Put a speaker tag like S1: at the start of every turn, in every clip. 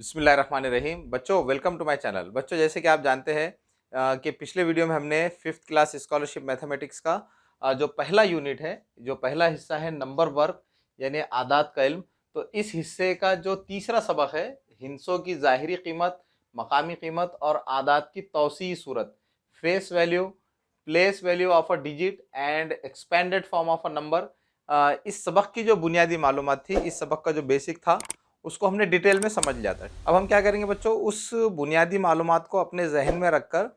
S1: बिस्मिल्लाहिर्रहमानिर्रहीम। बच्चों welcome to my channel. बच्चों जैसे कि आप जानते हैं कि पिछले वीडियो में हमने 5th क्लास स्कॉलरशिप मैथमेटिक्स का जो पहला यूनिट है, जो पहला हिस्सा है नंबर वर्क यानी आदात का इल्म, तो इस हिस्से का जो तीसरा सबक है हिंसों की ज़ाहिरी कीमत, मकामी कीमत और आदात की तौसीई सूरत, face value, place value of a digit and expanded form of a number. इस सबक की जो बुनियादी मालूमात थी, इस सबक का जो बेसिक था, उसको हमने डिटेल में समझ लिया था। अब हम क्या करेंगे बच्चों, उस बुनियादी मालूमात को अपने जहन में रखकर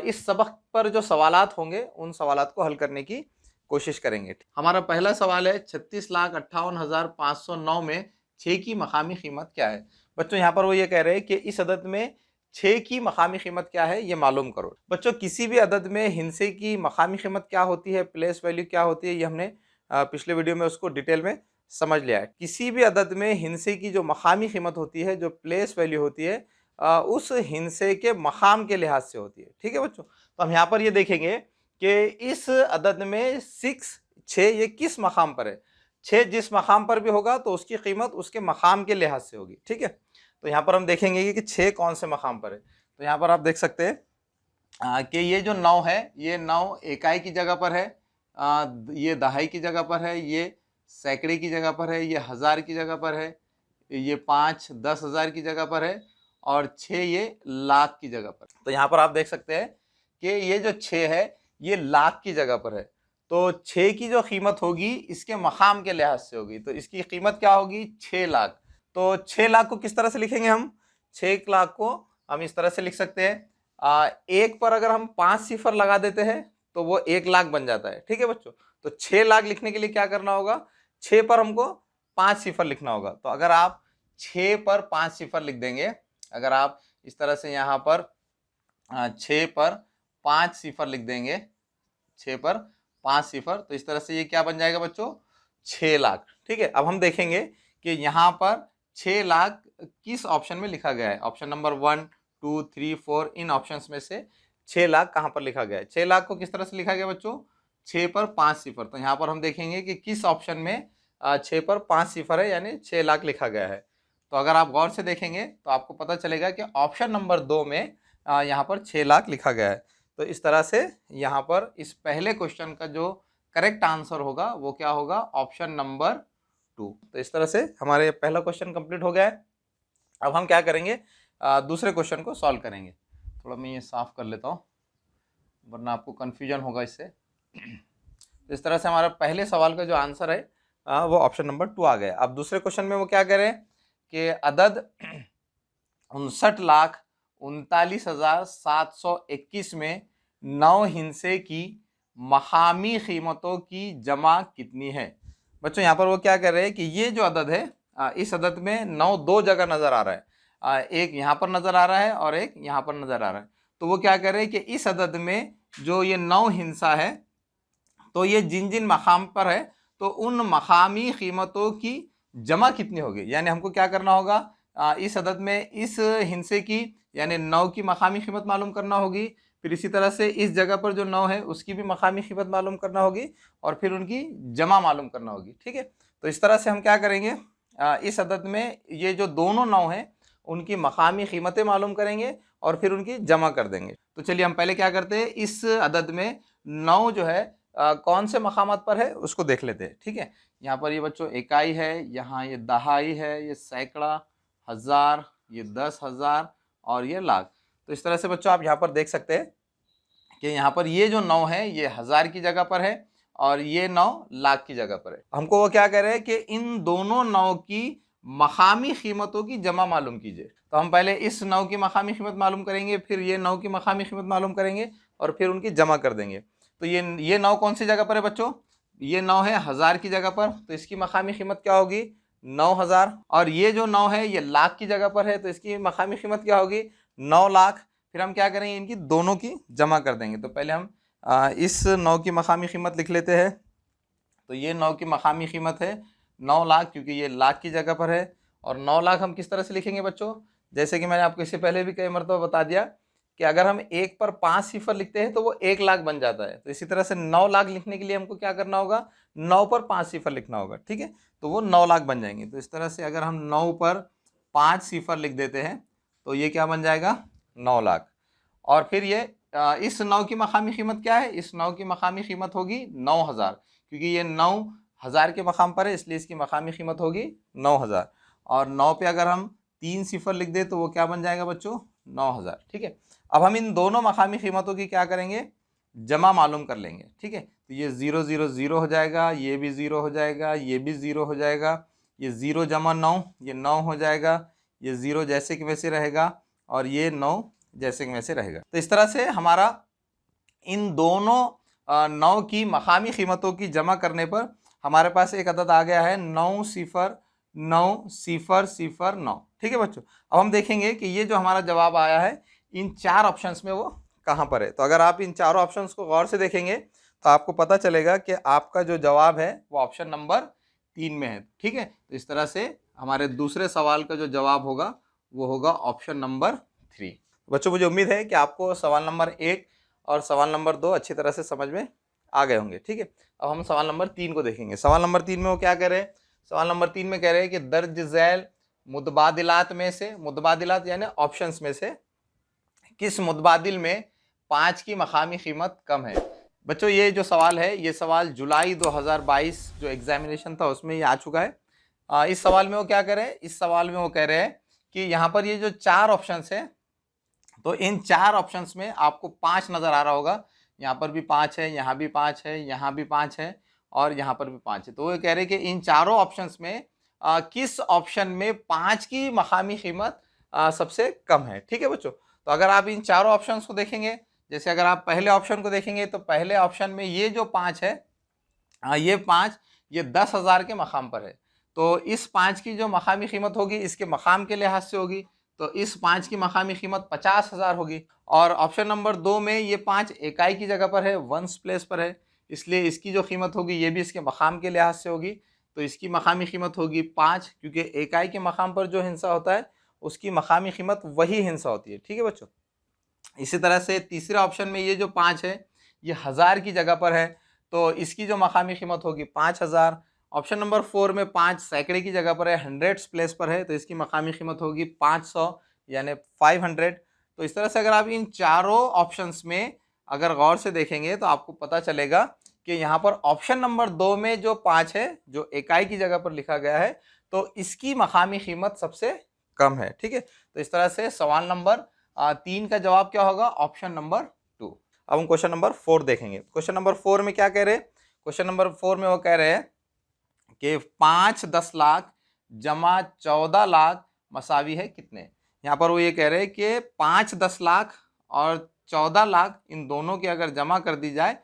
S1: इस सबक पर जो सवालात होंगे उन सवालात को हल करने की कोशिश करेंगे। हमारा पहला सवाल है 36,58,509 में 6 की मकामी कीमत क्या है। बच्चों यहाँ पर वो ये कह रहे हैं कि इस अदद में 6 की मकामी कीमत क्या है ये मालूम करो। बच्चों किसी भी अदद में हिंसे की मकामी कीमत क्या होती है, प्लेस वैल्यू क्या होती है, ये हमने पिछले वीडियो में उसको डिटेल में समझ लिया है। किसी भी अदद में हिंसे की जो मकामी कीमत होती है, जो प्लेस वैल्यू होती है, उस हिंसे के मकाम के लिहाज से होती है। ठीक है बच्चों, तो हम यहाँ पर ये देखेंगे कि इस अदद में 6 ये किस मकाम पर है। 6 जिस मकाम पर भी होगा तो उसकी कीमत उसके मकाम के लिहाज से होगी। ठीक है, तो यहाँ पर हम देखेंगे कि 6 कौन से मकाम पर है। तो यहाँ पर आप देख सकते हैं कि ये जो 9 है, ये 9 इकाई की जगह पर है, ये दहाई की जगह पर है, ये सैकड़े की जगह पर है, ये हज़ार की जगह पर है, ये 5 10,000 की जगह पर है और 6 ये लाख की जगह पर। तो यहाँ पर आप देख सकते हैं कि ये जो 6 है ये लाख की जगह पर है। तो 6 की जो कीमत होगी इसके मकाम के लिहाज से होगी, तो इसकी कीमत क्या होगी 6 लाख। तो 6 लाख को किस तरह से लिखेंगे हम, 6 लाख को हम इस तरह से लिख सकते हैं, एक पर अगर हम 5 सिफर लगा देते हैं तो वो 1 लाख बन जाता है। ठीक है बच्चों, तो 6 लाख लिखने के लिए क्या करना होगा, 6 पर हमको 5 सिफर लिखना होगा। तो अगर आप 6 पर 5 सिफर लिख देंगे, अगर आप इस तरह से यहाँ पर 6 पर 5 सिफर लिख देंगे, 6 पर 5 सिफर, तो इस तरह से ये क्या बन जाएगा बच्चों, 6 लाख। ठीक है, अब हम देखेंगे कि यहाँ पर 6 लाख किस ऑप्शन में लिखा गया है। ऑप्शन नंबर 1 2 3 4 इन ऑप्शंस में से 6 लाख कहाँ पर लिखा गया है। 6 लाख को किस तरह से लिखा गया बच्चों, 6 पर 5 सिफर। तो यहाँ पर हम देखेंगे कि किस ऑप्शन में 6 पर 5 सिफर है, यानी 6 लाख लिखा गया है। तो अगर आप गौर से देखेंगे तो आपको पता चलेगा कि ऑप्शन नंबर 2 में यहाँ पर 6 लाख लिखा गया है। तो इस तरह से यहाँ पर इस पहले क्वेश्चन का जो करेक्ट आंसर होगा वो क्या होगा, ऑप्शन नंबर 2। तो इस तरह से हमारे पहला क्वेश्चन कंप्लीट हो गया है। अब हम क्या करेंगे, दूसरे क्वेश्चन को सॉल्व करेंगे। थोड़ा मैं ये साफ कर लेता हूँ वरना आपको कन्फ्यूजन होगा इससे। तो इस तरह से हमारा पहले सवाल का जो आंसर है वो ऑप्शन नंबर 2 आ गया। अब दूसरे क्वेश्चन में वो क्या करें कि अदद 59,39,721 में 9 हिस्से की मकामी कीमतों की जमा कितनी है। बच्चों यहाँ पर वो क्या कर रहे हैं कि ये जो अदद है, इस अदद में 9 दो जगह नजर आ रहा है, एक यहाँ पर नजर आ रहा है और एक यहाँ पर नजर आ रहा है। तो वो क्या कर रहे हैं कि इस अदद में जो ये 9 हिस्सा है, तो ये जिन जिन मकाम पर है तो उन मकामी कीमतों की जमा कितनी होगी। यानी हमको क्या करना होगा, इस अदद में इस हिस्से की यानी 9 की मकामी कीमत मालूम करना होगी, फिर इसी तरह से इस जगह पर जो 9 है उसकी भी मकामी कीमत मालूम करना होगी और फिर उनकी जमा मालूम करना होगी। ठीक है, तो इस तरह से हम क्या करेंगे, इस अदद में ये जो दोनों 9 हैं उनकी मकामी कीमतें मालूम करेंगे और फिर उनकी जमा कर देंगे। तो चलिए हम पहले क्या करते हैं, इस अदद में 9 जो है कौन से मकामात पर है उसको देख लेते हैं। ठीक है, यहाँ पर ये बच्चों इकाई है, यहाँ ये दहाई है, ये सैकड़ा, हज़ार, ये 10,000 और ये लाख। तो इस तरह से बच्चों आप यहाँ पर देख सकते हैं कि यहाँ पर ये जो 9 है ये हज़ार की जगह पर है और ये 9 लाख की जगह पर है। हमको वो क्या कह रहे हैं कि इन दोनों 9 की मकामी कीमतों की जमा मालूम कीजिए। तो हम पहले इस 9 की मकामी कीमत मालूम करेंगे, फिर ये 9 की मकामी कीमत मालूम करेंगे और फिर उनकी जमा कर देंगे। तो ये 9 कौन सी जगह पर है बच्चों, ये 9 है हज़ार की जगह पर, तो इसकी मकामी कीमत क्या होगी 9,000। और ये जो 9 है ये लाख की जगह पर है, तो इसकी मकामी कीमत क्या होगी 9 लाख। फिर हम क्या करेंगे, इनकी दोनों की जमा कर देंगे। तो पहले हम इस 9 की मकामी कीमत लिख लेते हैं। तो ये 9 की मकामी कीमत है 9 लाख, क्योंकि ये लाख की जगह पर है। और 9 लाख हम किस तरह से लिखेंगे बच्चों, जैसे कि मैंने आपको इससे पहले भी कई मरतबा बता दिया कि अगर हम 1 पर 5 सिफर लिखते हैं तो वो 1 लाख बन जाता है। तो इसी तरह से 9 लाख लिखने के लिए हमको क्या करना होगा, 9 पर 5 सिफर लिखना होगा। ठीक है, तो वो 9 लाख बन जाएंगे। तो इस तरह से अगर हम 9 पर 5 सिफर लिख देते हैं तो ये क्या बन जाएगा 9 लाख। और फिर ये इस 9 की मकामी कीमत क्या है, इस 9 की मकामी कीमत होगी 9000, क्योंकि ये 9000 के मकाम पर है इसलिए इसकी मकामी कीमत होगी 9000। और 9 पे अगर हम 3 सिफर लिख दे तो वो क्या बन जाएगा बच्चों 9000। ठीक है, अब हम इन दोनों मकामी कीमतों की क्या करेंगे, जमा मालूम कर लेंगे। ठीक है, तो ये 0 0 0 हो जाएगा, ये भी 0 हो जाएगा, ये भी 0 हो जाएगा, ये 0 जमा 9 ये 9 हो जाएगा, ये 0 जैसे कि वैसे रहेगा और ये 9 जैसे कि वैसे रहेगा। तो इस तरह से हमारा इन दोनों 9 की मकामी कीमतों की जमा करने पर हमारे पास एक अदद आ गया है 9 सिफर 9 सिफर सिफर 9। ठीक है बच्चों, अब हम देखेंगे कि ये जो हमारा जवाब आया है इन 4 ऑप्शंस में वो कहाँ पर है। तो अगर आप इन चारों ऑप्शंस को गौर से देखेंगे तो आपको पता चलेगा कि आपका जो जवाब है वो ऑप्शन नंबर 3 में है। ठीक है, तो इस तरह से हमारे दूसरे सवाल का जो जवाब होगा वो होगा ऑप्शन नंबर 3। बच्चों मुझे उम्मीद है कि आपको सवाल नंबर 1 और सवाल नंबर 2 अच्छी तरह से समझ में आ गए होंगे। ठीक है, अब हम सवाल नंबर 3 को देखेंगे। सवाल नंबर 3 में वो क्या कह रहे हैं, सवाल नंबर 3 में कह रहे हैं कि दर्ज झैल मुतबादिलात में से, मुतबादिलात यानी ऑप्शंस में से किस मुतबादिल में 5 की मकामी कीमत कम है। बच्चों ये जो सवाल है ये सवाल जुलाई 2022 जो एग्जामिनेशन था उसमें ये आ चुका है। इस सवाल में वो क्या कह रहे हैं, इस सवाल में वो कह रहे हैं कि यहाँ पर ये जो 4 ऑप्शंस है तो इन 4 ऑप्शंस में आपको 5 नज़र आ रहा होगा, यहाँ पर भी 5 है, यहाँ भी 5 है, यहाँ भी 5 है और यहाँ पर भी 5 है। तो वो कह रहे हैं कि इन चारों ऑप्शंस में किस ऑप्शन में 5 की मकामी कीमत सबसे कम है। ठीक है बच्चों, तो अगर आप इन चारों ऑप्शंस को देखेंगे, जैसे अगर आप पहले ऑप्शन को देखेंगे तो पहले ऑप्शन में ये जो 5 है ये 5 ये 10,000 के मकाम पर है। तो इस 5 की जो मकामी कीमत होगी इसके मकाम के लिहाज से होगी, तो इस 5 की मकामी कीमत 50,000 होगी। और ऑप्शन नंबर 2 में ये 5 इकाई की जगह पर है, वंस प्लेस पर है, इसलिए इसकी जो कीमत होगी ये भी इसके मकाम के लिहाज से होगी, तो इसकी मकामी कीमत होगी 5, क्योंकि इकाई के मकाम पर जो हिस्सा होता है उसकी मकामी कीमत वही हिस्सा होती है। ठीक है बच्चों, इसी तरह से तीसरे ऑप्शन में ये जो 5 है ये 1000 की जगह पर है, तो इसकी जो मकामी कीमत होगी 5000। ऑप्शन नंबर 4 में 5 सैकड़े की जगह पर है, हंड्रेड्स प्लेस पर है, तो इसकी मकामी कीमत होगी 500 यानी 500। तो इस तरह से अगर आप इन चारों ऑप्शंस में अगर गौर से देखेंगे तो आपको पता चलेगा कि यहाँ पर ऑप्शन नंबर 2 में जो 5 है जो इकाई की जगह पर लिखा गया है तो इसकी मकामी कीमत सबसे कम है। ठीक है, तो इस तरह से सवाल नंबर 3 का जवाब क्या होगा, ऑप्शन नंबर 2। अब हम क्वेश्चन नंबर 4 देखेंगे। क्वेश्चन नंबर 4 में क्या कह रहे हैं, क्वेश्चन नंबर 4 में वो कह रहे हैं कि 5 10 लाख जमा 14 लाख मसावी है कितने। यहाँ पर वो ये कह रहे हैं कि 5 10 लाख और 14 लाख इन दोनों की अगर जमा कर दी जाए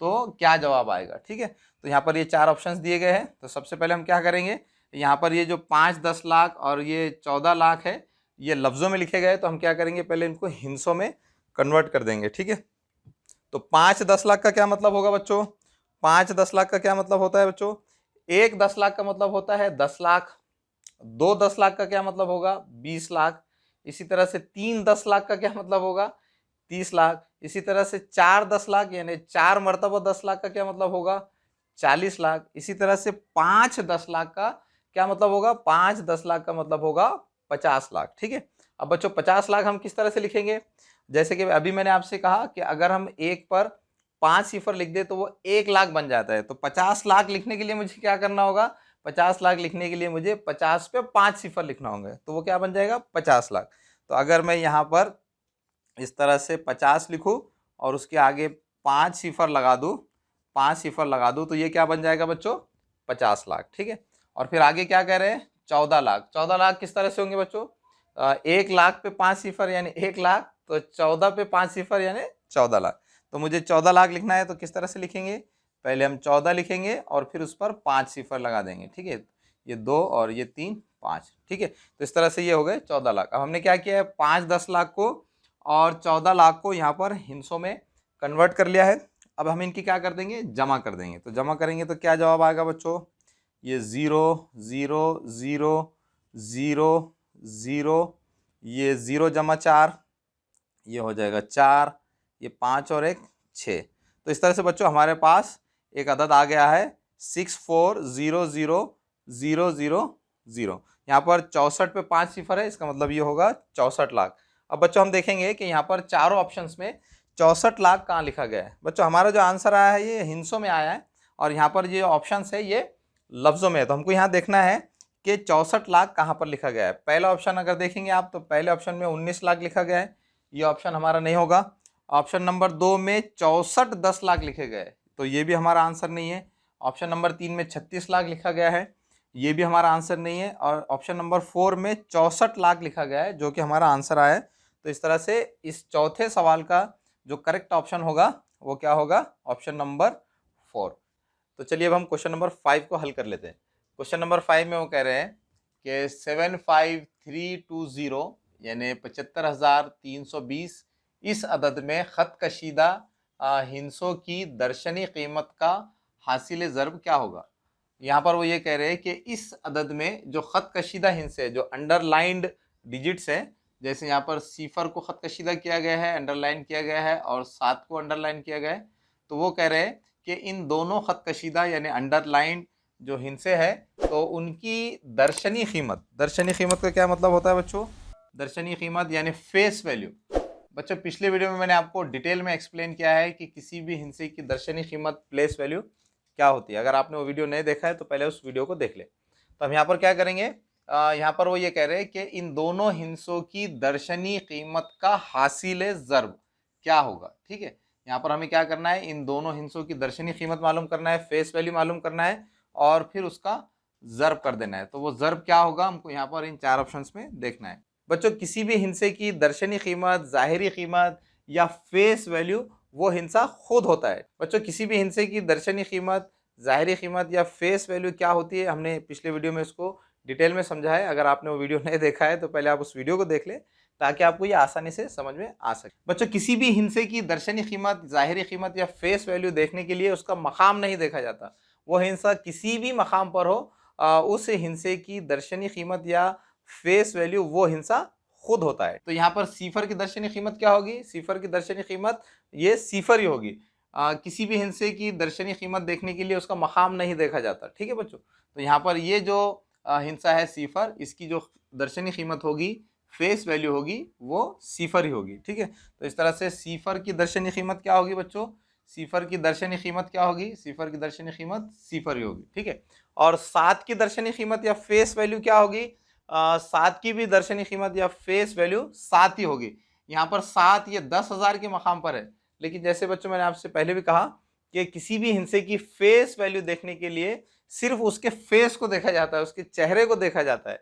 S1: तो क्या जवाब आएगा। ठीक है, तो यहाँ पर ये 4 ऑप्शंस दिए गए हैं। तो सबसे पहले हम क्या करेंगे, यहाँ पर ये जो 5 10 लाख और ये 14 लाख है ये लफ्ज़ों में लिखे गए, तो हम क्या करेंगे पहले इनको हिंसों में कन्वर्ट कर देंगे। ठीक है, तो 5 10 लाख का क्या मतलब होगा बच्चों, 5 10 लाख का क्या मतलब होता है बच्चों, 1 10 लाख का मतलब होता है 10 लाख, 2 10 लाख का क्या मतलब होगा 20 लाख, इसी तरह से 3 10 लाख का क्या मतलब होगा 30 लाख, इसी तरह से 4 10 लाख यानी 4 मरतबा 10 लाख का क्या मतलब होगा 40 लाख, इसी तरह से 5 10 लाख का क्या मतलब होगा, 5 10 लाख का मतलब होगा 50 लाख। ठीक है, अब बच्चों 50 लाख हम किस तरह से लिखेंगे, जैसे कि अभी मैंने आपसे कहा कि अगर हम एक पर 5 सिफर लिख दे तो वो 1 लाख बन जाता है। तो 50 लाख लिखने के लिए मुझे क्या करना होगा, 50 लाख लिखने के लिए मुझे 50 पे 5 सिफर लिखना होंगे, तो वो क्या बन जाएगा 50 लाख। तो अगर मैं यहाँ पर इस तरह से 50 लिखूँ और उसके आगे 5 सिफर लगा दूँ, 5 सिफर लगा दूँ तो ये क्या बन जाएगा बच्चों 50 लाख। ठीक है, और फिर आगे क्या कह रहे हैं 14 लाख। 14 लाख किस तरह से होंगे बच्चों, 1 लाख पे 5 सिफर यानी 1 लाख, तो 14 पे 5 सिफर यानी 14 लाख। तो मुझे 14 लाख लिखना है तो किस तरह से लिखेंगे, पहले हम 14 लिखेंगे और फिर उस पर 5 सिफर लगा देंगे। ठीक है, ये 2 और ये 3 5। ठीक है, तो इस तरह से ये हो गए 14 लाख। अब हमने क्या किया है 5 10 लाख को और 14 लाख को यहाँ पर हिंसों में कन्वर्ट कर लिया है। अब हम इनकी क्या कर देंगे, जमा कर देंगे। तो जमा करेंगे तो क्या जवाब आएगा बच्चों, ये 0 0 0 0 0, ये 0 जमा 4 ये हो जाएगा 4, ये 5 और 1 6। तो इस तरह से बच्चों हमारे पास एक अदद आ गया है 6400000, यहाँ पर 64 पे 5 सिफर है, इसका मतलब ये होगा 64 लाख। अब बच्चों हम देखेंगे कि यहाँ पर चारों ऑप्शंस में 64 लाख कहाँ लिखा गया है। बच्चों हमारा जो आंसर आया है ये हिंसों में आया है और यहाँ पर ये ऑप्शंस है ये लफ्ज़ों में है। तो हमको यहाँ देखना है कि 64 लाख कहाँ पर लिखा गया है। पहला ऑप्शन अगर देखेंगे आप तो पहले ऑप्शन में 19 लाख लिखा गया है, ये ऑप्शन हमारा नहीं होगा। ऑप्शन नंबर 2 में 64 10 लाख लिखे गए, तो ये भी हमारा आंसर नहीं है। ऑप्शन नंबर 3 में 36 लाख लिखा गया है, ये भी हमारा आंसर नहीं है। और ऑप्शन नंबर 4 में 64 लाख लिखा गया है, जो कि हमारा आंसर आया है। तो इस तरह से इस चौथे सवाल का जो करेक्ट ऑप्शन होगा वो क्या होगा, ऑप्शन नंबर 4। तो चलिए अब हम क्वेश्चन नंबर 5 को हल कर लेते हैं। क्वेश्चन नंबर 5 में वो कह रहे हैं कि 75320 यानी 75,320 इस अदद में ख़त कशीदा हिंसों की दर्शनी कीमत का हासिल ज़र्ब क्या होगा। यहाँ पर वो ये कह रहे हैं कि इस अदद में जो ख़त कशीदा हिंसे है, जो अंडरलाइंड डिजिट्स है, जैसे यहाँ पर सिफर को ख़त कशीदा किया गया है, अंडरलाइन किया गया है, और 7 को अंडरलाइन किया गया है, तो वो कह रहे हैं कि इन दोनों ख़त कशीदा यानी अंडरलाइंड जो हिंसे है तो उनकी दर्शनी कीमत का क्या मतलब होता है बच्चों, दर्शनी कीमत यानी फेस वैल्यू। बच्चों पिछले वीडियो में मैंने आपको डिटेल में एक्सप्लेन किया है कि किसी भी हिंसे की दर्शनी कीमत प्लेस वैल्यू क्या होती है। अगर आपने वो वीडियो नहीं देखा है तो पहले उस वीडियो को देख ले। तो हम यहाँ पर क्या करेंगे, यहाँ पर वो ये कह रहे हैं कि इन दोनों हिंसों की दर्शनी कीमत का हासिल ज़र्ब क्या होगा। ठीक है, यहाँ पर हमें क्या करना है, इन दोनों हिंसों की दर्शनी कीमत मालूम करना है, फेस वैल्यू मालूम करना है और फिर उसका ज़र्ब कर देना है। तो वो ज़र्ब क्या होगा हमको यहाँ पर इन 4 ऑप्शंस में देखना है। बच्चों किसी भी हिंसे की दर्शनी कीमत, ज़ाहिरी कीमत या फेस वैल्यू वो हिंसा खुद होता है। बच्चों किसी भी हिंसे की दर्शनी कीमत, ज़ाहिरी कीमत या फेस वैल्यू क्या होती है, हमने पिछले वीडियो में इसको डिटेल में समझा है। अगर आपने वो वीडियो नहीं देखा है तो पहले आप उस वीडियो को देख लें ताकि आपको ये आसानी से समझ में आ सके। बच्चों किसी भी हिंसे की दर्शनी कीमत, ज़ाहिरी कीमत या फेस वैल्यू देखने के लिए उसका मकाम नहीं देखा जाता। वो हिंसा किसी भी मकाम पर हो, उस हिंसे की दर्शनी कीमत या फेस वैल्यू वो हिंसा खुद होता है। तो यहाँ पर सिफर की दर्शनी कीमत क्या होगी, सिफर की दर्शनी कीमत ये सिफर ही होगी। किसी भी हिंसे की दर्शनी कीमत देखने के लिए उसका मकाम नहीं देखा जाता। ठीक है बच्चों, तो यहाँ पर ये जो हिंसा है सिफर, इसकी जो दर्शनी कीमत होगी, फेस वैल्यू होगी, वो सिफर ही होगी। ठीक है, तो इस तरह से सिफर की दर्शनी कीमत क्या होगी बच्चों, सिफर की दर्शनी कीमत क्या होगी, सिफर की दर्शनी कीमत सिफर ही होगी। ठीक है, और 7 की दर्शनी कीमत या फेस वैल्यू क्या होगी, 7 की भी दर्शनी कीमत या फेस वैल्यू 7 ही होगी। यहाँ पर 7 ये 10,000 के मकाम पर है, लेकिन जैसे बच्चों मैंने आपसे पहले भी कहा कि किसी भी हिंसे की फेस वैल्यू देखने के लिए सिर्फ उसके फेस को देखा जाता है, उसके चेहरे को देखा जाता है।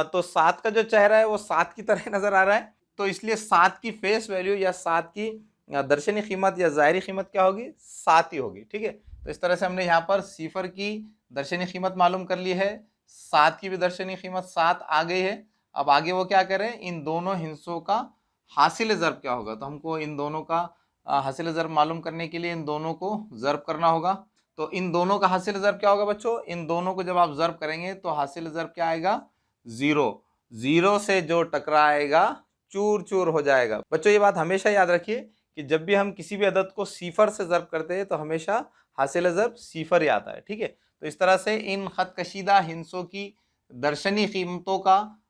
S1: तो 7 का जो चेहरा है वो 7 की तरह नजर आ रहा है, तो इसलिए 7 की फेस वैल्यू या 7 की दर्शनी कीमत या ज़ाहिरी कीमत क्या होगी, 7 ही होगी। ठीक है, तो इस तरह से हमने यहाँ पर सिफर की दर्शनी कीमत मालूम कर ली है, 7 की भी दर्शनी कीमत 7 आ गई है। अब आगे वो क्या करें, इन दोनों हिंसों का हासिल ज़र्ब क्या होगा। तो हमको इन दोनों का हासिल ज़र्ब मालूम करने के लिए इन दोनों को ज़र्ब करना होगा। तो इन दोनों का हासिल ज़र्ब क्या होगा बच्चों, इन दोनों को जब आप ज़र्ब करेंगे तो हासिल ज़र्ब क्या आएगा, 0। 0 से जो टकराएगा चूर चूर हो जाएगा। बच्चों ये बात हमेशा याद रखिए कि जब भी हम किसी भी अदद को सिफर से ज़र्ब करते हैं तो हमेशा हासिल ज़र्ब सिफर ही आता है। ठीक है, तो इस तरह से इन ख़त कशीदा हिंसों की दर्शनी कीमतों का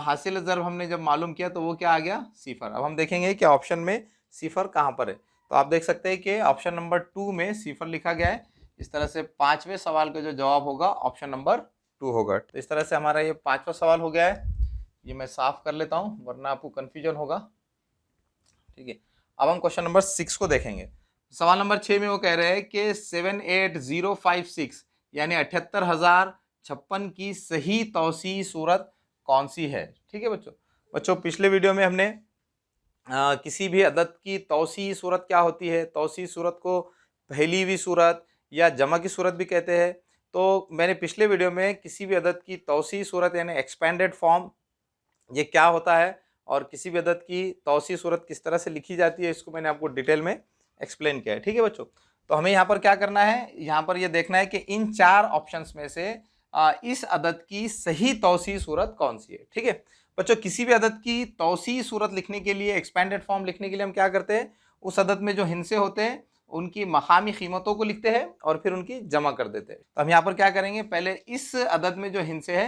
S1: हासिल ज़र्ब हमने जब मालूम किया तो वो क्या आ गया, सिफर। अब हम देखेंगे कि ऑप्शन में सिफर कहाँ पर है। तो आप देख सकते हैं कि ऑप्शन नंबर 2 में सिफर लिखा गया है। इस तरह से 5वें सवाल का जो जवाब होगा ऑप्शन नंबर 2 होगा। तो इस तरह से हमारा ये 5वां सवाल हो गया है। ये मैं साफ कर लेता हूँ वरना आपको कन्फ्यूजन होगा। ठीक है, अब हम क्वेश्चन नंबर 6 को देखेंगे। सवाल नंबर 6 में वो कह रहे हैं कि 78056 यानी 78,056 की सही तौसीई सूरत कौन सी है। ठीक है बच्चों पिछले वीडियो में हमने किसी भी अदद की तौसीई सूरत क्या होती है, तौसीई सूरत को पहलीवी सूरत या जमा की सूरत भी कहते हैं। तो मैंने पिछले वीडियो में किसी भी अदद की तौसीई सूरत यानी एक्सपेंडेड फॉर्म ये क्या होता है और किसी भी अदद की तौसीई सूरत किस तरह से लिखी जाती है, इसको मैंने आपको डिटेल में एक्सप्लेन किया है। ठीक है बच्चों, तो हमें यहाँ पर क्या करना है, यहाँ पर ये देखना है कि इन 4 ऑप्शंस में से इस अदद की सही तौसीई सूरत कौन सी है। ठीक है बच्चों, किसी भी अदद की तौसीई सूरत लिखने के लिए, एक्सपेंडेड फॉर्म लिखने के लिए हम क्या करते हैं, उस अदद में जो हिंसे होते हैं उनकी मकामी कीमतों को लिखते हैं और फिर उनकी जमा कर देते हैं। तो हम यहाँ पर क्या करेंगे, पहले इस अदद में जो हिंसे है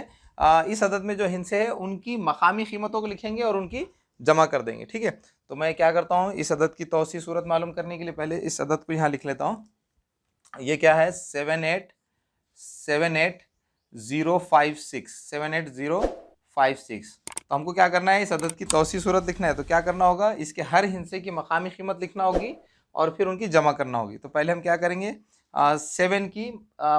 S1: इस अदद में जो हिस्से हैं उनकी मकामी कीमतों को लिखेंगे और उनकी जमा कर देंगे। ठीक है, तो मैं क्या करता हूँ, इस अदद की तौसी सूरत मालूम करने के लिए पहले इस अदद को यहाँ लिख लेता हूँ। ये क्या है, 787056। तो हमको क्या करना है, इस अदद की तौसी सूरत लिखना है, तो क्या करना होगा, इसके हर हिस्से की मकामी कीमत लिखना होगी और फिर उनकी जमा करना होगी। तो पहले हम क्या करेंगे, 7 की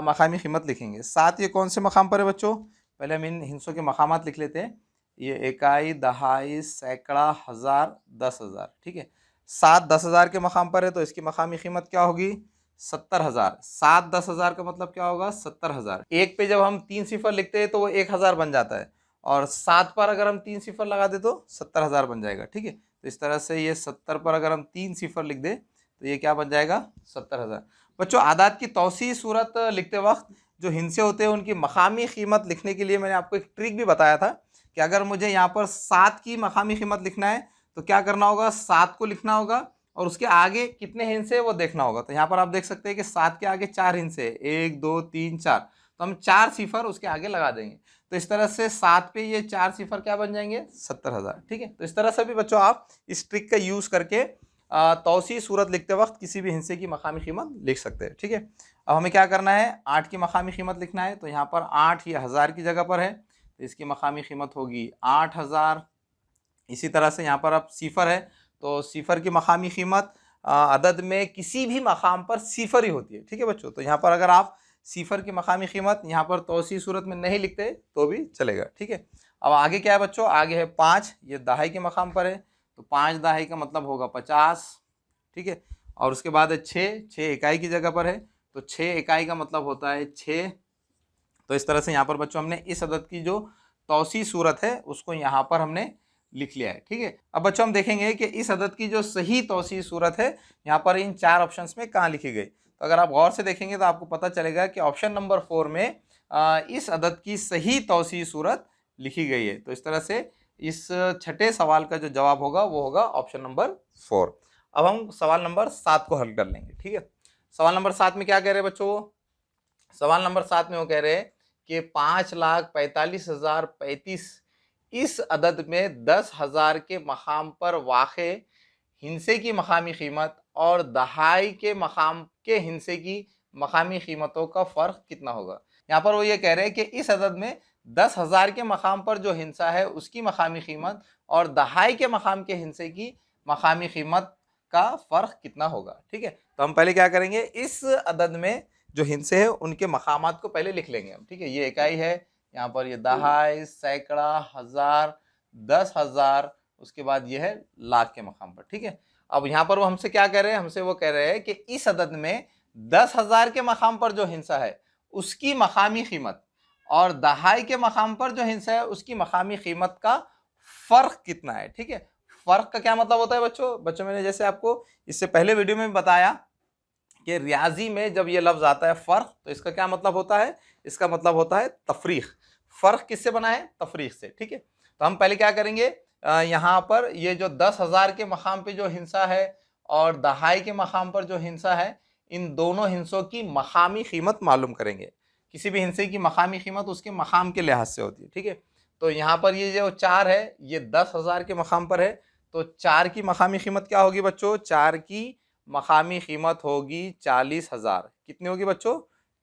S1: मकामी कीमत लिखेंगे। 7 ये कौन से मकाम पर है बच्चों, पहले हम इन हिस्सों के मकामात लिख लेते हैं। ये इकाई, दहाई, सैकड़ा, हज़ार, 10,000। ठीक है, 7 10,000 के मकाम पर है तो इसकी मकामी कीमत क्या होगी, 70,000। 7 10,000 का मतलब क्या होगा, 70,000। एक पे जब हम 3 सिफर लिखते हैं तो वो 1,000 बन जाता है, और 7 पर अगर हम 3 सिफर लगा दे तो 70,000 बन जाएगा। ठीक है, तो इस तरह से ये 70 पर अगर हम 3 सिफर लिख दे तो ये क्या बन जाएगा, 70,000। बच्चों, आदाद की तौसी सूरत लिखते वक्त जो हिस्से होते हैं उनकी मकामी कीमत लिखने के लिए मैंने आपको एक ट्रिक भी बताया था कि अगर मुझे यहाँ पर 7 की मकामी कीमत लिखना है तो क्या करना होगा, 7 को लिखना होगा और उसके आगे कितने हिस्से हैं वो देखना होगा। तो यहाँ पर आप देख सकते हैं कि 7 के आगे 4 हिस्से हैं, 1 2 3 4, तो हम 4 सिफर उसके आगे लगा देंगे। तो इस तरह से 7 पे ये 4 सिफर क्या बन जाएंगे, 70,000। ठीक है, तो इस तरह से भी बच्चों आप इस ट्रिक का यूज़ करके तौसी सूरत लिखते वक्त किसी भी हिस्से की मकामी कीमत लिख सकते हैं। ठीक है, अब हमें क्या करना है, 8 की मकामी कीमत लिखना है। तो यहाँ पर 8 ये 1000 की जगह पर है तो इसकी मकामी कीमत होगी 8,000। इसी तरह से यहाँ पर अब सिफर है तो सिफर की मकामी कीमत अदद में किसी भी मकाम पर सिफर ही होती है। ठीक है बच्चों, तो यहाँ पर अगर आप सिफर की मकामी कीमत यहाँ पर तौसी सूरत में नहीं लिखते तो भी चलेगा। ठीक है, अब आगे क्या है बच्चों, आगे है 5, ये दहाई के मकाम पर है तो 5 दहाई का मतलब होगा 50। ठीक है, और उसके बाद है 6 इकाई की जगह पर है तो 6 इकाई का मतलब होता है 6। तो इस तरह से यहाँ पर बच्चों हमने इस अदद की जो तौसी सूरत है उसको यहाँ पर हमने लिख लिया है। ठीक है, अब बच्चों हम देखेंगे कि इस अदद की जो सही तौसी सूरत है यहाँ पर इन 4 ऑप्शंस में कहाँ लिखी गई। तो अगर आप गौर से देखेंगे तो आपको पता चलेगा कि ऑप्शन नंबर 4 में इस अदद की सही तौसी सूरत लिखी गई है। तो इस तरह से इस छठे सवाल का जो जवाब होगा वो होगा ऑप्शन नंबर 4। अब हम सवाल नंबर 7 को हल कर लेंगे। ठीक है, सवाल नंबर 7 में क्या कह रहे हैं बच्चों, सवाल नंबर 7 में वो कह रहे हैं कि 5,45,035 इस अदद में 10,000 के मकाम पर वाक़े हिस्से की मकामी कीमत और दहाई के मकाम के हिस्से की मकामी कीमतों का फ़र्क कितना होगा। यहाँ पर वो ये कह रहे हैं कि इस अदद में 10,000 के मकाम पर जो हिस्सा है उसकी मकामी कीमत और दहाई के मकाम के हिस्से की मकामी कीमत का फ़र्क कितना होगा। ठीक है, तो हम पहले क्या करेंगे, इस अदद में जो हिस्से हैं उनके मकामात को पहले लिख लेंगे हम। ठीक है, ये इकाई है, यहाँ पर ये दहाई, सैकड़ा, हज़ार, 10,000, उसके बाद ये है लाख के मकाम पर। ठीक है, अब यहाँ पर वो हमसे क्या कह रहे हैं, हमसे वो कह रहे हैं कि इस अदद में 10,000 के मकाम पर जो हिस्सा है उसकी मकामी कीमत और दहाई के मकाम पर जो हिस्सा है उसकी मकामी कीमत का फ़र्क कितना है। ठीक है, फ़र्क का क्या मतलब होता है बच्चों मैंने जैसे आपको इससे पहले वीडियो में बताया कि रियाजी में जब ये लफ्ज़ आता है फ़र्क तो इसका क्या मतलब होता है, इसका मतलब होता है तफरीक। फ़र्क किससे बना है, तफरीक से। ठीक है, तो हम पहले क्या करेंगे, यहाँ पर ये जो 10,000 के मकाम पे जो हिस्सा है और दहाई के मकाम पर जो हिस्सा है इन दोनों हिस्सों की मकामी कीमत मालूम करेंगे। किसी भी हिस्से की मकामी कीमत उसके मकाम के लिहाज से होती है। ठीक है, तो यहाँ पर ये जो 4 है ये 10,000 के मकाम पर है तो 4 की मकामी कीमत क्या होगी बच्चों, 4 की मकामी कीमत होगी 40,000। कितनी होगी बच्चों,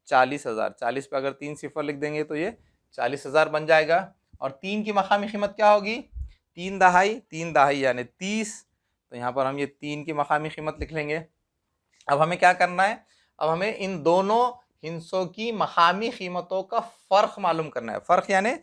S1: 40,000। 40 पे अगर 3 सिफर लिख देंगे तो ये 40,000 बन जाएगा। और 3 की मकामी कीमत क्या होगी, 3 दहाई यानी 30। तो यहाँ पर हम ये 3 की मकामी कीमत लिख लेंगे। अब हमें क्या करना है, अब हमें इन दोनों हिस्सों की मकामी कीमतों का फ़र्क मालूम करना है। फ़र्क यानी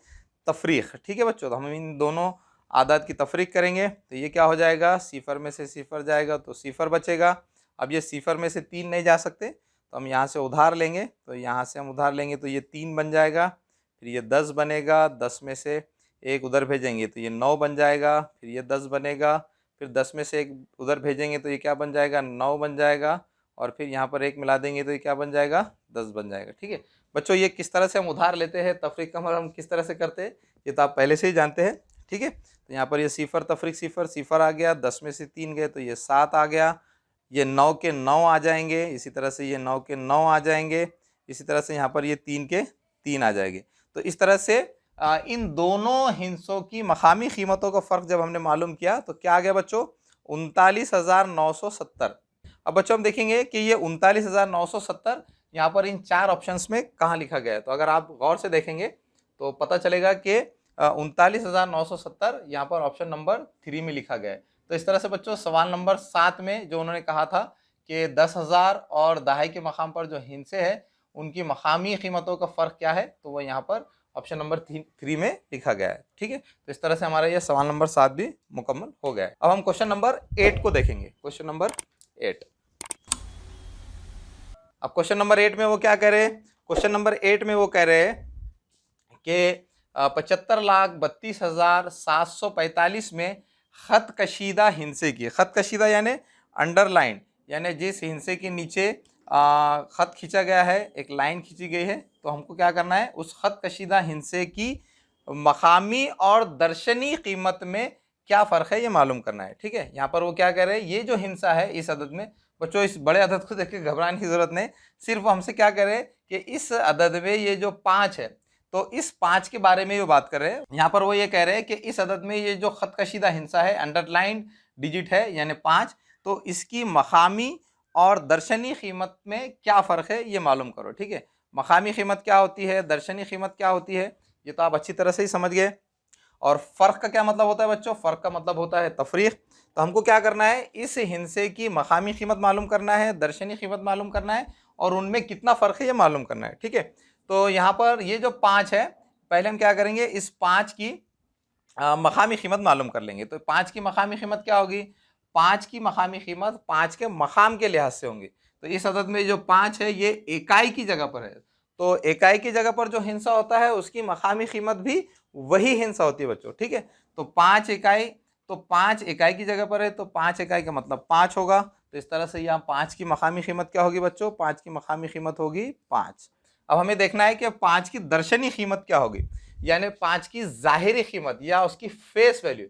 S1: तफरीक। ठीक है बच्चों, तो हम इन दोनों आदाद की तफरीक करेंगे तो ये क्या हो जाएगा, सिफर में से सिफर जाएगा तो सिफर बचेगा। अब ये सिफर में से 3 नहीं जा सकते तो हम यहाँ से उधार लेंगे, तो यहाँ से हम उधार लेंगे तो ये 3 बन जाएगा। फिर ये 10 बनेगा, 10 में से 1 उधर भेजेंगे तो ये 9 बन जाएगा। फिर ये 10 बनेगा, फिर 10 में से 1 उधर भेजेंगे तो ये क्या बन जाएगा, 9 बन जाएगा। और फिर यहाँ पर 1 मिला देंगे तो ये क्या बन जाएगा, 10 बन जाएगा। ठीक है बच्चों, ये किस तरह से हम उधार लेते हैं, तफरीक का अमल हम किस तरह से करते हैं ये तो आप पहले से ही जानते हैं। ठीक है, तो यहाँ पर ये सिफर तफरीक सिफर आ गया, 10 में से 3 गए तो ये 7 आ गया। ये 9 के 9 आ जाएंगे, इसी तरह से ये 9 के 9 आ जाएंगे, इसी तरह से यहाँ पर ये 3 के 3 आ जाएंगे। तो इस तरह से इन दोनों हिस्सों की मकामी कीमतों का फर्क जब हमने मालूम किया तो क्या आ गया बच्चों, 39,970। अब बच्चों हम देखेंगे कि ये 39,970 यहाँ पर इन चार ऑप्शंस में कहाँ लिखा गया है। तो अगर आप गौर से देखेंगे तो पता चलेगा कि 39,970 यहाँ पर ऑप्शन नंबर 3 में लिखा गया है। तो इस तरह से बच्चों सवाल नंबर 7 में जो उन्होंने कहा था कि 10,000 और दहाई के मकाम पर जो हिस्से है उनकी मकामी कीमतों का फ़र्क क्या है, तो वो यहाँ पर ऑप्शन नंबर 3 में लिखा गया है। ठीक है, तो इस तरह से हमारा ये सवाल नंबर 7 भी मुकम्मल हो गया है। अब हम क्वेश्चन नंबर 8 को देखेंगे। Question number 8। अब क्वेश्चन नंबर 8 में वो क्या कह रहे हैं, क्वेश्चन नंबर 8 में वो कह रहे हैं कि 75,32,745 में खत कशीदा हिंसे की, खत कशीदा यानी अंडरलाइन, यानी जिस हिंसे के नीचे खत खींचा गया है, एक लाइन खींची गई है, तो हमको क्या करना है, उस खत कशीदा हिंसे की मकामी और दर्शनी कीमत में क्या फ़र्क है ये मालूम करना है। ठीक है, यहाँ पर वो क्या कह रहे हैं, ये जो हिंसा है इस अदद में, बच्चों इस बड़े अदद को देख के घबराने की ज़रूरत नहीं, सिर्फ वो हमसे क्या कह रहे हैं कि इस अदद में ये जो 5 है, तो इस 5 के बारे में वो बात कर रहे हैं। यहाँ पर वो ये कह रहे हैं कि इस अदद में ये जो खत कशीदा हिंसा है, अंडरलाइन डिजिट है यानी 5, तो इसकी मकामी और दर्शनी कीमत में क्या फ़र्क है ये मालूम करो। ठीक है, मकामी कीमत क्या होती है, दर्शनी कीमत क्या होती है, ये तो आप अच्छी तरह से ही समझ गए। और फ़र्क का क्या मतलब होता है बच्चों, फ़र्क का मतलब होता है तफरीक। तो हमको क्या करना है, इस हिंसे की मकामी कीमत मालूम करना है, दर्शनी कीमत मालूम करना है, और उनमें कितना फ़र्क है ये मालूम करना है। ठीक है, तो यहाँ पर ये जो 5 है, पहले हम क्या करेंगे, इस 5 की मकामी कीमत मालूम कर लेंगे। तो 5 की मकामी कीमत क्या होगी, 5 की मकामी कीमत 5 के मकाम के लिहाज से होंगी। तो इस अदद में जो 5 है ये इकाई की जगह पर है, तो इकाई की जगह पर जो हिंसा होता है उसकी मकामी कीमत भी वही हिंसा होती है बच्चों। ठीक है, तो 5 इकाई, तो 5 इकाई की जगह पर है, तो 5 इकाई का मतलब 5 होगा। तो इस तरह से यहाँ 5 की मकामी कीमत क्या होगी बच्चों, 5 की मकामी कीमत होगी 5। अब हमें देखना है कि 5 की दर्शनी कीमत क्या होगी, यानी 5 की जाहिरी कीमत या उसकी फेस वैल्यू।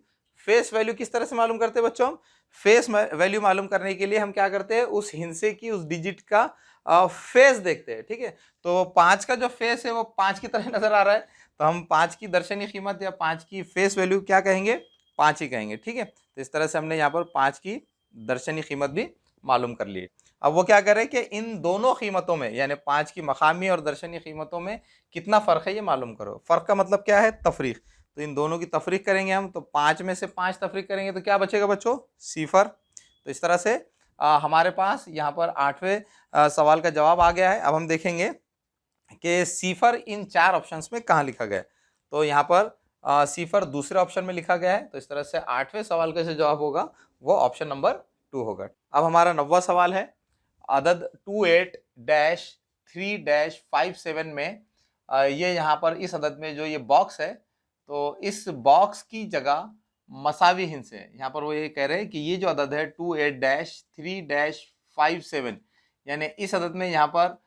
S1: फेस वैल्यू किस तरह से मालूम करते हैं बच्चों, हम फेस वैल्यू मालूम करने के लिए हम क्या करते हैं, उस हिंसे की उस डिजिट का फेस देखते हैं। ठीक है, तो 5 का जो फेस है वो 5 की तरह नजर आ रहा है, तो हम 5 की दर्शनी कीमत या 5 की फेस वैल्यू क्या कहेंगे, 5 ही कहेंगे। ठीक है, तो इस तरह से हमने यहाँ पर 5 की दर्शनी कीमत भी मालूम कर ली। अब वो क्या करे कि इन दोनों कीमतों में यानी 5 की मकामी और दर्शनी कीमतों में कितना फ़र्क है ये मालूम करो। फ़र्क का मतलब क्या है, तफरीक। तो इन दोनों की तफरीक करेंगे हम, तो 5 में से 5 तफरीक करेंगे तो क्या बचेगा बच्चों, 0। तो इस तरह से हमारे पास यहाँ पर 8वें सवाल का जवाब आ गया है। अब हम देखेंगे कि 0 इन 4 ऑप्शंस में कहाँ लिखा गया है। तो यहाँ पर 0 दूसरे ऑप्शन में लिखा गया है, तो इस तरह से 8वें सवाल का जो जवाब होगा वो ऑप्शन नंबर 2 होगा। अब हमारा 9वां सवाल है, अदद 28-3-57 में ये यहाँ पर इस अदद में जो ये बॉक्स है, तो इस बॉक्स की जगह मसावी हिंसे है। यहाँ पर वो ये कह रहे हैं कि ये जो अदद है 28-3-57, यानी इस अदद में यहाँ पर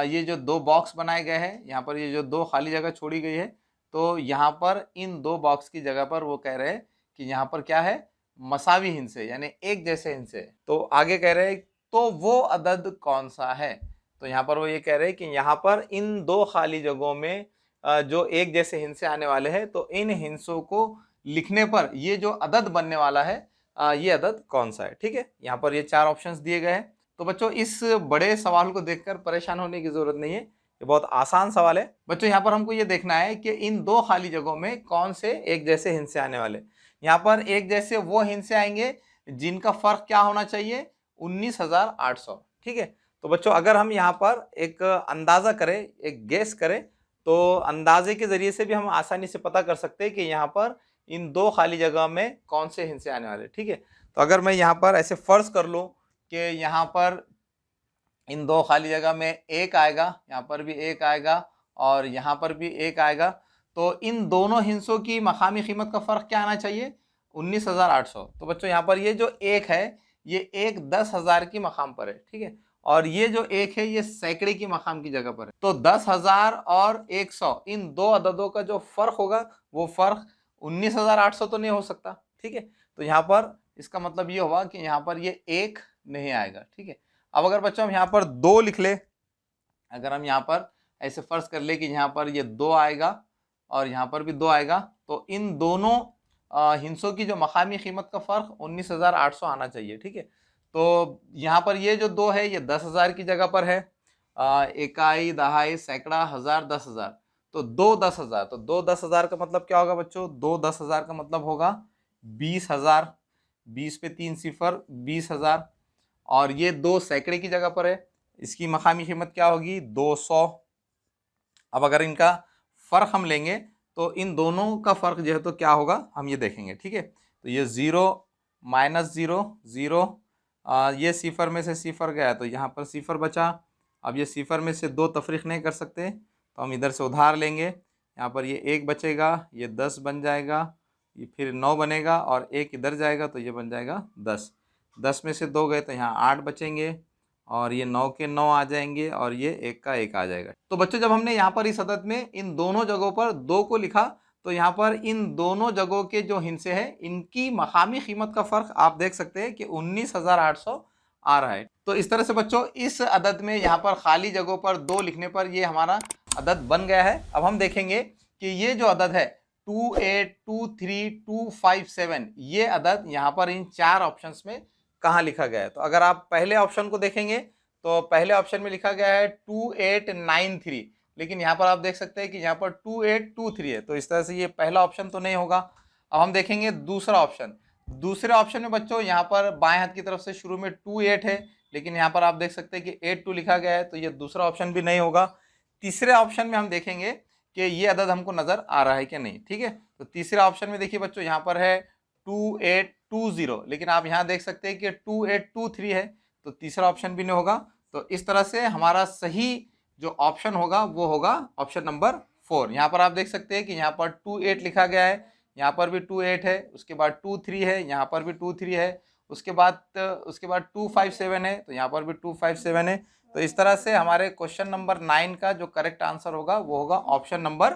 S1: ये जो 2 बॉक्स बनाए गए हैं, यहाँ पर ये जो 2 खाली जगह छोड़ी गई है, तो यहाँ पर इन 2 बॉक्स की जगह पर वो कह रहे हैं कि यहाँ पर क्या है, मसावी हिंसे यानी एक जैसे हिंसे। तो आगे कह रहे हैं तो वो अदद कौन सा है, तो यहाँ पर वो ये कह रहे हैं कि यहाँ पर इन 2 खाली जगहों में जो एक जैसे हिंसे आने वाले हैं, तो इन हिंसों को लिखने पर ये जो अदद बनने वाला है ये अदद कौन सा है। ठीक है, यहाँ पर ये 4 ऑप्शंस दिए गए हैं। तो बच्चों इस बड़े सवाल को देखकर परेशान होने की जरूरत नहीं है, ये बहुत आसान सवाल है। बच्चों यहाँ पर हमको ये देखना है कि इन 2 खाली जगहों में कौन से एक जैसे हिंसे आने वाले। यहाँ पर एक जैसे वो हिंसे आएंगे जिनका फर्क क्या होना चाहिए, 19,800। ठीक है, तो बच्चों अगर हम यहाँ पर एक अंदाजा करें, एक गेस करें, तो अंदाजे के जरिए से भी हम आसानी से पता कर सकते हैं कि यहाँ पर इन 2 खाली जगह में कौन से हिंसे आने वाले। ठीक है, तो अगर मैं यहाँ पर ऐसे फर्ज कर लूँ कि यहाँ पर इन 2 खाली जगह में 1 आएगा, यहाँ पर भी 1 आएगा और यहाँ पर भी 1 आएगा, तो इन दोनों हिंसों की मकामी कीमत का फ़र्क क्या आना चाहिए, 19,800। तो बच्चों यहाँ पर ये जो 1 है ये 1 10,000 की मकाम पर है। ठीक है, और ये जो 1 है ये सैकड़े की मकाम की जगह पर है, तो 10,000 और 100 इन 2 अददों का जो फ़र्क होगा वो फ़र्क 19,800 तो नहीं हो सकता। ठीक है, तो यहाँ पर इसका मतलब ये हुआ कि यहाँ पर ये 1 नहीं आएगा। ठीक है, अब अगर बच्चों हम यहाँ पर 2 लिख ले, अगर हम यहाँ पर ऐसे फर्ज कर ले कि यहाँ पर ये 2 आएगा और यहाँ पर भी 2 आएगा, तो इन दोनों हिस्सों की जो मकामी कीमत का फ़र्क 19,800 आना चाहिए। ठीक है, तो यहाँ पर ये जो 2 है ये 10,000 की जगह पर है, इकाई, दहाई, सैकड़ा, हज़ार, 10,000, तो 2 10,000, तो 2 10,000 का मतलब क्या होगा बच्चों? 2 10,000 का मतलब होगा 20,000, 20 पे 3 सिफर 20,000, और ये 2 सैकड़े की जगह पर है, इसकी मकामी कीमत क्या होगी? 200। अब अगर इनका फ़र्क हम लेंगे तो इन दोनों का फ़र्क जो है तो क्या होगा हम ये देखेंगे। ठीक है, तो ये 0 माइनस 0 0, ये सिफर में से सिफर गया तो यहाँ पर सिफर बचा। अब ये सिफर में से 2 तफरीक नहीं कर सकते तो हम इधर से उधार लेंगे, यहाँ पर ये 1 बचेगा, ये 10 बन जाएगा, ये फिर 9 बनेगा और 1 इधर जाएगा तो ये बन जाएगा 10। 10 में से 2 गए तो यहाँ 8 बचेंगे और ये 9 के 9 आ जाएंगे और ये 1 का 1 आ जाएगा। तो बच्चों जब हमने यहाँ पर इस अदद में इन दोनों जगहों पर 2 को लिखा तो यहाँ पर इन दोनों जगहों के जो हिस्से हैं इनकी मकामी कीमत का फ़र्क आप देख सकते हैं कि 19,800 आ रहा है। तो इस तरह से बच्चों इस अदद में यहाँ पर खाली जगहों पर 2 लिखने पर ये हमारा अदद बन गया है। अब हम देखेंगे कि ये जो अदद है 2823,257 ये अदद यहाँ पर इन 4 ऑप्शंस में कहाँ लिखा गया है। तो अगर आप पहले ऑप्शन को देखेंगे तो पहले ऑप्शन में लिखा गया है 2893, लेकिन यहाँ पर आप देख सकते हैं कि यहाँ पर 2823 है, तो इस तरह से ये पहला ऑप्शन तो नहीं होगा। अब हम देखेंगे दूसरा ऑप्शन। दूसरे ऑप्शन में बच्चों यहाँ पर बाएं हाथ की तरफ से शुरू में 28 है, लेकिन यहाँ पर आप देख सकते हैं कि 82 लिखा गया है, तो ये दूसरा ऑप्शन भी नहीं होगा। तीसरे ऑप्शन में हम देखेंगे कि ये अदद हमको नजर आ रहा है कि नहीं। ठीक है, तो तीसरे ऑप्शन में देखिए बच्चों यहाँ पर है 2820, लेकिन आप यहाँ देख सकते हैं कि 2823 है, तो तीसरा ऑप्शन भी नहीं होगा। तो इस तरह से हमारा सही जो ऑप्शन होगा वो होगा ऑप्शन नंबर 4। यहाँ पर आप देख सकते हैं कि यहाँ पर 28 लिखा गया है, यहाँ पर भी 28 है, उसके बाद 23 है, यहाँ पर भी 23 है, उसके बाद 257 है, तो यहाँ पर भी 257 है। तो इस तरह से हमारे क्वेश्चन नंबर 9 का जो करेक्ट आंसर होगा वो होगा ऑप्शन नंबर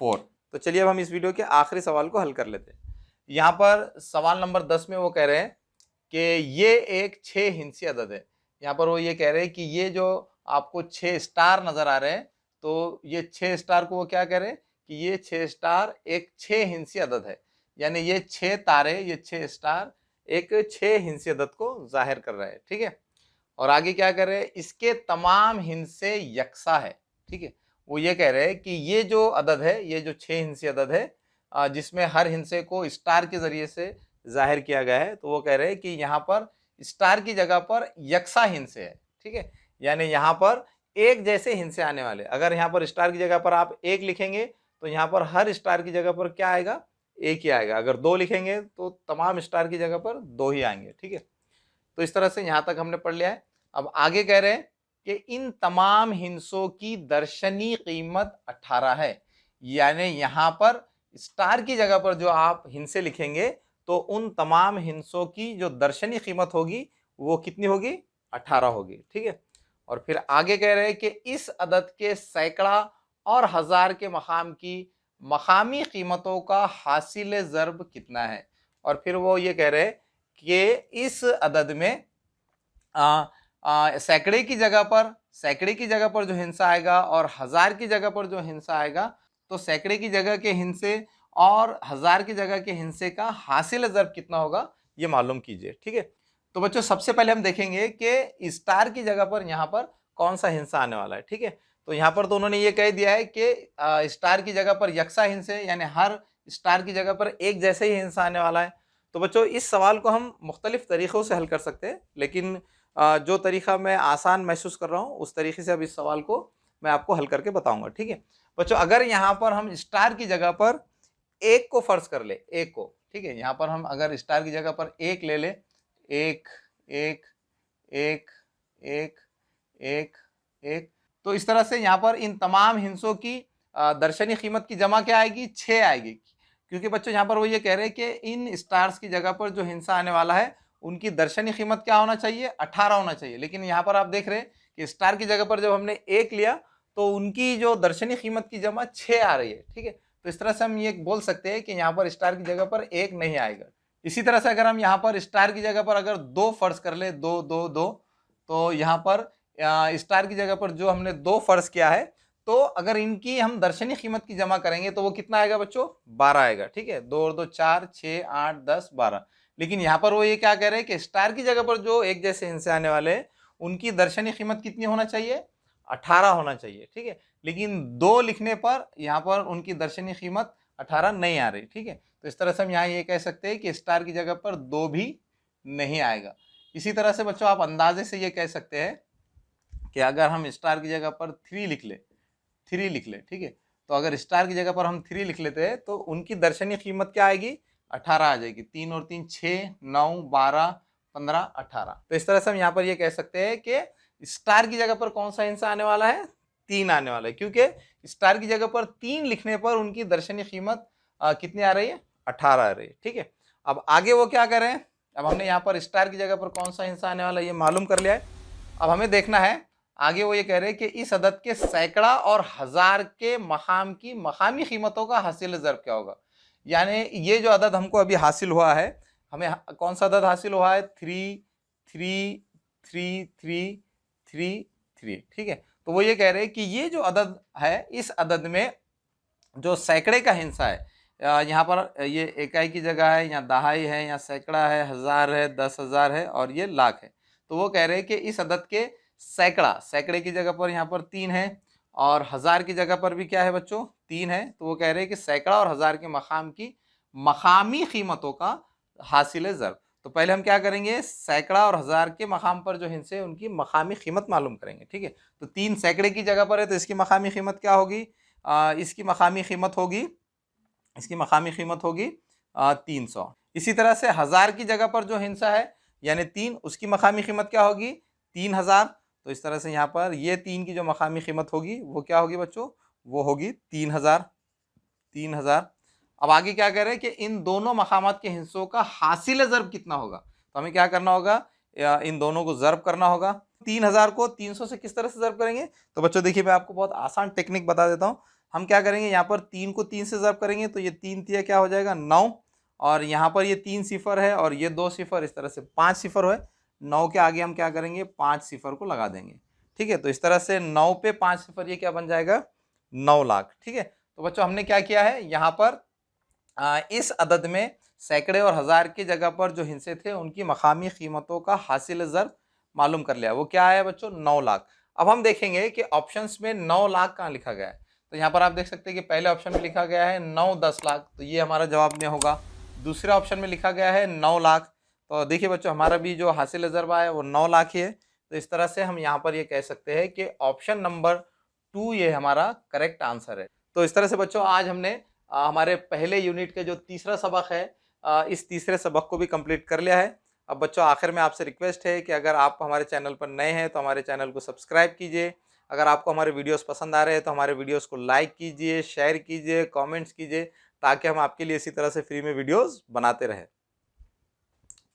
S1: 4। तो चलिए अब हम इस वीडियो के आखिरी सवाल को हल कर लेते हैं। यहाँ पर सवाल नंबर 10 में वो कह रहे हैं कि ये एक 6 हिंसी अदद है। यहाँ पर वो ये कह रहे हैं कि ये जो आपको 6 स्टार नजर आ रहे हैं, तो ये 6 स्टार को वो क्या कह रहे हैं कि ये 6 स्टार एक 6 हिंसी अदद है, यानी ये 6 तारे, ये 6 स्टार एक 6 हिंसी अदद को जाहिर कर रहे हैं। ठीक है, और आगे क्या कर रहे हैं, इसके तमाम हिस्से यकसा है। ठीक है, वो ये कह रहे हैं कि ये जो अदद है, ये जो 6 हिस्से अदद है जिसमें हर हिस्से को स्टार के जरिए से जाहिर किया गया है, तो वो कह रहे हैं कि यहाँ पर स्टार की जगह पर यकसा हिस्से है। ठीक है, यानी यहाँ पर एक जैसे हिस्से आने वाले। अगर यहाँ पर स्टार की जगह पर आप 1 लिखेंगे तो यहाँ पर हर स्टार की जगह पर क्या आएगा? 1 ही आएगा। अगर 2 लिखेंगे तो तमाम स्टार की जगह पर 2 ही आएंगे। ठीक है, तो इस तरह से यहाँ तक हमने पढ़ लिया है। अब आगे कह रहे हैं कि इन तमाम हिस्सों की दर्शनी कीमत 18 है, यानी यहाँ पर स्टार की जगह पर जो आप हिस्से लिखेंगे तो उन तमाम हिस्सों की जो दर्शनी कीमत होगी वो कितनी होगी? 18 होगी। ठीक है, और फिर आगे कह रहे हैं कि इस अदद के सैकड़ा और हज़ार के मकाम की मकामी कीमतों का हासिल ज़र्ब कितना है। और फिर वो ये कह रहे हैं कि इस अदद में सैकड़े की जगह पर जो हिस्सा आएगा और हज़ार की जगह पर जो हिस्सा आएगा, तो सैकड़े की जगह के हिस्से और हज़ार की जगह के हिस्से का हासिल ज़र्ब कितना होगा ये मालूम कीजिए। ठीक है, तो बच्चों सबसे पहले हम देखेंगे कि स्टार की जगह पर यहाँ पर कौन सा हिस्सा आने वाला है। ठीक है, तो यहाँ पर तो उन्होंने ये कह दिया है कि स्टार की जगह पर यकसा हिस्से, यानी हर स्टार की जगह पर एक जैसे ही हिस्सा आने वाला है। तो बच्चों इस सवाल को हम मुख्तलिफ तरीक़ों से हल कर सकते हैं, लेकिन जो तरीक़ा मैं आसान महसूस कर रहा हूँ उस तरीके से अब इस सवाल को मैं आपको हल करके बताऊँगा। ठीक है बच्चों, अगर यहाँ पर हम स्टार की जगह पर 1 को फ़र्ज़ कर ले, 1 को, ठीक है, यहाँ पर हम अगर स्टार की जगह पर 1 ले ले, 1 1 1 1 1 1, तो इस तरह से यहाँ पर इन तमाम हिस्सों की दर्शनी कीमत की जमा क्या आएगी? 6 आएगी। क्योंकि बच्चों यहाँ पर वो ये कह रहे हैं कि इन स्टार्स की जगह पर जो हिस्सा आने वाला है उनकी दर्शनी कीमत क्या होना चाहिए? 18 होना चाहिए। लेकिन यहाँ पर आप देख रहे हैं कि स्टार की जगह पर जब हमने 1 लिया तो उनकी जो दर्शनी कीमत की जमा 6 आ रही है। ठीक है, तो इस तरह से हम ये बोल सकते हैं कि यहाँ पर स्टार की जगह पर 1 नहीं आएगा। इसी तरह से अगर हम यहाँ पर स्टार की जगह पर अगर 2 फ़र्ज़ कर ले, 2 2 2, तो यहाँ पर स्टार की जगह पर जो हमने 2 फ़र्ज़ किया है तो अगर इनकी हम दर्शनी कीमत की जमा करेंगे तो वो कितना आएगा बच्चों, 12 आएगा। ठीक है, 2 और 2 4, 6 8 10 12। लेकिन यहाँ पर वो ये क्या कह रहे हैं कि स्टार की जगह पर जो एक जैसे हिस्से आने वाले हैं उनकी दर्शनी कीमत कितनी होना चाहिए, 18 होना चाहिए। ठीक है, लेकिन 2 लिखने पर यहाँ पर उनकी दर्शनी कीमत 18 नहीं आ रही। ठीक है, तो इस तरह से हम यहाँ ये कह सकते हैं कि स्टार की जगह पर 2 भी नहीं आएगा। इसी तरह से बच्चों आप अंदाजे से ये कह सकते हैं कि अगर हम स्टार की जगह पर 3 लिख ले, 3 लिख ले, ठीक है, तो अगर स्टार की जगह पर हम 3 लिख लेते हैं तो उनकी दर्शनीय कीमत क्या आएगी, 18 आ जाएगी। 3 और 3 6, 9 12 15 18। तो इस तरह से हम यहाँ पर ये कह सकते हैं कि स्टार की जगह पर कौन सा हिस्सा आने वाला है, 3 आने वाला है, क्योंकि स्टार की जगह पर 3 लिखने पर उनकी दर्शनीय कीमत कितनी आ रही है, 18 आ रही है। ठीक है, अब आगे वो क्या करें, अब हमने यहाँ पर स्टार की जगह पर कौन सा हिस्सा आने वाला है ये मालूम कर लिया है। अब हमें देखना है आगे वो ये कह रहे हैं कि इस अदद के सैकड़ा और हजार के मकाम की मकामी कीमतों का हासिल ज़र्ब क्या होगा। यानी ये जो अदद हमको अभी हासिल हुआ है, हमें कौन सा अदद हासिल हुआ है, 3 3 3 3 3 3। ठीक है, तो वो ये कह रहे हैं कि ये जो अदद है इस अदद में जो सैकड़े का हिस्सा है, यहाँ पर ये इकाई की जगह है, यहाँ दहाई है, यहाँ सैकड़ा है, हजार है, 10,000 है और ये लाख है। तो वो कह रहे हैं कि इस अदद के सैकड़ा, सैकड़े की जगह पर यहाँ पर 3 है और हजार की जगह पर भी क्या है बच्चों, 3 है। तो वो कह रहे हैं कि सैकड़ा और हजार के मकाम की मकामी कीमतों का हासिल ज़र्ब। तो पहले हम क्या करेंगे, सैकड़ा और हजार के मकाम पर जो हिस्से उनकी मकामी कीमत मालूम करेंगे। ठीक है, तो 3 सैकड़े की जगह पर है तो इसकी मकामी कीमत क्या होगी, इसकी मकामी कीमत होगी, इसकी मकामी कीमत होगी 300। इसी तरह से हजार की जगह पर जो हिस्सा है यानी 3, उसकी मकामी कीमत क्या होगी, 3000। तो इस तरह से यहाँ पर ये 3 की जो मकामी कीमत होगी वो क्या होगी बच्चों, वो होगी 3000, 3000। अब आगे क्या कह रहे हैं कि इन दोनों मकामात के हिस्सों का हासिल ज़र्ब कितना होगा। तो हमें क्या करना होगा, इन दोनों को ज़र्ब करना होगा। 3000 को 300 से किस तरह से ज़र्ब करेंगे, तो बच्चों देखिए मैं आपको बहुत आसान टेक्निक बता देता हूँ। हम क्या करेंगे, यहाँ पर 3 को 3 से ज़र्ब करेंगे तो ये 3 तिया क्या हो जाएगा 9, और यहाँ पर ये 3 सिफर है और ये 2 सिफर, इस तरह से 5 सिफर है। 9 के आगे हम क्या करेंगे, 5 सिफर को लगा देंगे। ठीक है, तो इस तरह से 9 पे 5 सिफर ये क्या बन जाएगा, 9 लाख। ठीक है, तो बच्चों हमने क्या किया है यहाँ पर इस अदद में सैकड़े और हजार की जगह पर जो हिस्से थे उनकी मकामी कीमतों का हासिल ज़र्ब मालूम कर लिया। वो क्या है बच्चों, 9 लाख। अब हम देखेंगे कि ऑप्शंस में 9 लाख कहाँ लिखा गया है। तो यहाँ पर आप देख सकते हैं कि पहले ऑप्शन में लिखा गया है 9-10 लाख, तो ये हमारा जवाब में होगा। दूसरे ऑप्शन में लिखा गया है 9 लाख। तो देखिए बच्चों हमारा भी जो हासिल ज़र्ब आया वो 9 लाख ही है। तो इस तरह से हम यहाँ पर ये कह सकते हैं कि ऑप्शन नंबर 2 ये हमारा करेक्ट आंसर है। तो इस तरह से बच्चों आज हमने हमारे पहले यूनिट के जो तीसरा सबक है इस तीसरे सबक को भी कंप्लीट कर लिया है। अब बच्चों आखिर में आपसे रिक्वेस्ट है कि अगर आप हमारे चैनल पर नए हैं तो हमारे चैनल को सब्सक्राइब कीजिए। अगर आपको हमारे वीडियोस पसंद आ रहे हैं तो हमारे वीडियोस को लाइक कीजिए, शेयर कीजिए, कमेंट्स कीजिए, ताकि हम आपके लिए इसी तरह से फ्री में वीडियोस बनाते रहें।